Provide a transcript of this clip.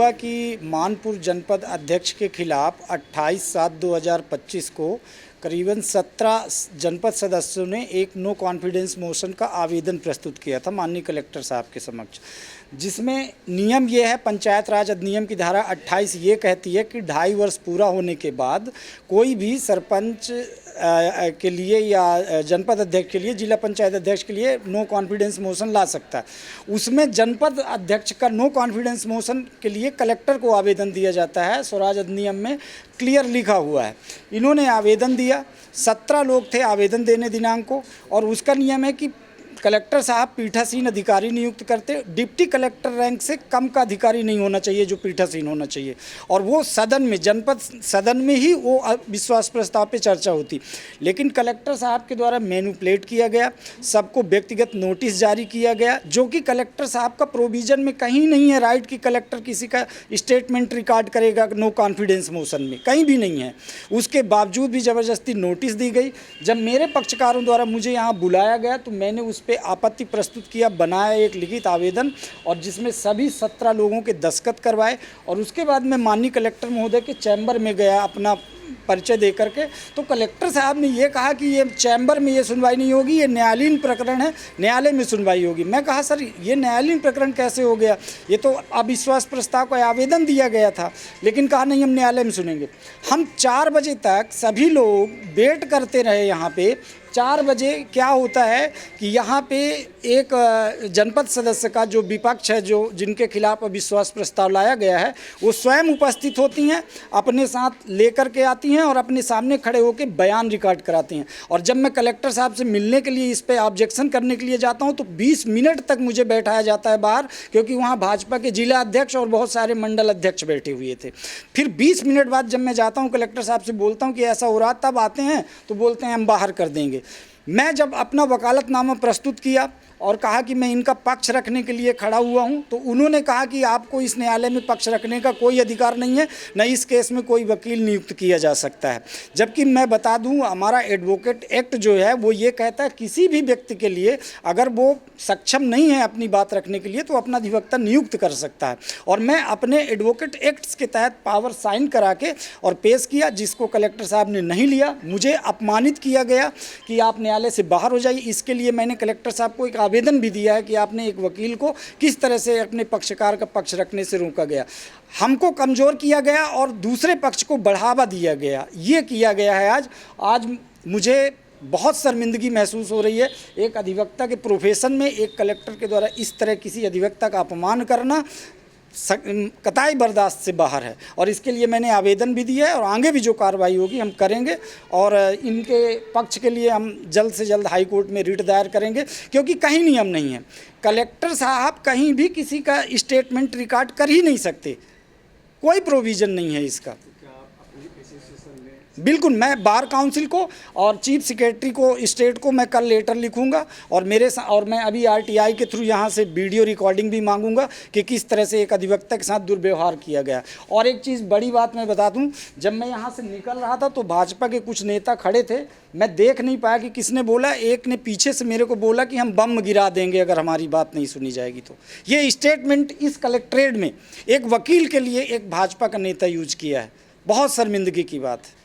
हुआ कि मानपुर जनपद अध्यक्ष के खिलाफ 28/7/2025 को करीबन 17 जनपद सदस्यों ने एक नो कॉन्फिडेंस मोशन का आवेदन प्रस्तुत किया था माननीय कलेक्टर साहब के समक्ष, जिसमें नियम ये है, पंचायत राज अधिनियम की धारा 28 ये कहती है कि 2.5 वर्ष पूरा होने के बाद कोई भी सरपंच के लिए या जनपद अध्यक्ष के लिए, जिला पंचायत अध्यक्ष के लिए नो कॉन्फिडेंस मोशन ला सकता है। उसमें जनपद अध्यक्ष का नो कॉन्फिडेंस मोशन के लिए कलेक्टर को आवेदन दिया जाता है। स्वराज अधिनियम में क्लियर लिखा हुआ है। इन्होंने आवेदन दिया, 17 लोग थे आवेदन देने दिनांक को, और उसका नियम है कि कलेक्टर साहब पीठासीन अधिकारी नियुक्त करते, डिप्टी कलेक्टर रैंक से कम का अधिकारी नहीं होना चाहिए जो पीठासीन होना चाहिए, और वो सदन में, जनपद सदन में ही वो विश्वास प्रस्ताव पे चर्चा होती। लेकिन कलेक्टर साहब के द्वारा मैनिपुलेट किया गया, सबको व्यक्तिगत नोटिस जारी किया गया, जो कि कलेक्टर साहब का प्रोविज़न में कहीं नहीं है राइट कि कलेक्टर किसी का स्टेटमेंट रिकॉर्ड करेगा नो कॉन्फिडेंस मोशन में, कहीं भी नहीं है। उसके बावजूद भी ज़बरदस्ती नोटिस दी गई। जब मेरे पक्षकारों द्वारा मुझे यहाँ बुलाया गया तो मैंने उस पे आपत्ति प्रस्तुत किया, बनाया एक लिखित आवेदन, और जिसमें सभी 17 लोगों के दस्तखत करवाए, और उसके बाद मैं माननीय कलेक्टर महोदय के चैम्बर में गया अपना परिचय दे करके। तो कलेक्टर साहब ने ये कहा कि ये चैम्बर में ये सुनवाई नहीं होगी, ये न्यायालयीन प्रकरण है, न्यायालय में सुनवाई होगी। मैं कहा सर ये न्यायालयीन प्रकरण कैसे हो गया, ये तो अविश्वास प्रस्ताव का आवेदन दिया गया था। लेकिन कहा नहीं, हम न्यायालय में सुनेंगे। हम 4 बजे तक सभी लोग वेट करते रहे यहाँ पे। 4 बजे क्या होता है कि यहाँ पे एक जनपद सदस्य का जो विपक्ष है, जो जिनके खिलाफ अविश्वास प्रस्ताव लाया गया है, वो स्वयं उपस्थित होती हैं, अपने साथ लेकर के आती हैं और अपने सामने खड़े होकर बयान रिकॉर्ड कराती हैं। और जब मैं कलेक्टर साहब से मिलने के लिए, इस पे ऑब्जेक्शन करने के लिए जाता हूँ तो 20 मिनट तक मुझे बैठाया जाता है बाहर, क्योंकि वहाँ भाजपा के जिला अध्यक्ष और बहुत सारे मंडल अध्यक्ष बैठे हुए थे। फिर 20 मिनट बाद जब मैं जाता हूँ कलेक्टर साहब से बोलता हूँ कि ऐसा हो रहा, तब आते हैं तो बोलते हैं हम बाहर कर देंगे। मैं जब अपना वकालतनामा प्रस्तुत किया और कहा कि मैं इनका पक्ष रखने के लिए खड़ा हुआ हूं, तो उन्होंने कहा कि आपको इस न्यायालय में पक्ष रखने का कोई अधिकार नहीं है, न इस केस में कोई वकील नियुक्त किया जा सकता है। जबकि मैं बता दूं, हमारा एडवोकेट एक्ट जो है वो ये कहता है किसी भी व्यक्ति के लिए अगर वो सक्षम नहीं है अपनी बात रखने के लिए तो अपना अधिवक्ता नियुक्त कर सकता है। और मैं अपने एडवोकेट एक्ट्स के तहत पावर साइन करा के और पेश किया, जिसको कलेक्टर साहब ने नहीं लिया। मुझे अपमानित किया गया कि आप न्यायालय से बाहर हो जाइए। इसके लिए मैंने कलेक्टर साहब को एक आवेदन भी दिया है कि आपने एक वकील को किस तरह से अपने पक्षकार का पक्ष रखने से रोका गया, हमको कमज़ोर किया गया और दूसरे पक्ष को बढ़ावा दिया गया, ये किया गया है। आज मुझे बहुत शर्मिंदगी महसूस हो रही है। एक अधिवक्ता के प्रोफेशन में एक कलेक्टर के द्वारा इस तरह किसी अधिवक्ता का अपमान करना कतई बर्दाश्त से बाहर है, और इसके लिए मैंने आवेदन भी दिया है और आगे भी जो कार्रवाई होगी हम करेंगे। और इनके पक्ष के लिए हम जल्द से जल्द हाई कोर्ट में रिट दायर करेंगे, क्योंकि कहीं नियम नहीं है। कलेक्टर साहब कहीं भी किसी का स्टेटमेंट रिकॉर्ड कर ही नहीं सकते, कोई प्रोविज़न नहीं है इसका। बिल्कुल, मैं बार काउंसिल को और चीफ सेक्रेटरी को, स्टेट को मैं कल लेटर लिखूंगा, और मैं अभी आरटीआई के थ्रू यहाँ से वीडियो रिकॉर्डिंग भी मांगूंगा कि किस तरह से एक अधिवक्ता के साथ दुर्व्यवहार किया गया। और एक चीज़ बड़ी बात मैं बता दूं, जब मैं यहाँ से निकल रहा था तो भाजपा के कुछ नेता खड़े थे, मैं देख नहीं पाया कि किसने बोला। एक ने पीछे से मेरे को बोला कि हम बम गिरा देंगे अगर हमारी बात नहीं सुनी जाएगी तो। ये स्टेटमेंट इस कलेक्ट्रेट में एक वकील के लिए एक भाजपा का नेता यूज किया है, बहुत शर्मिंदगी की बात है।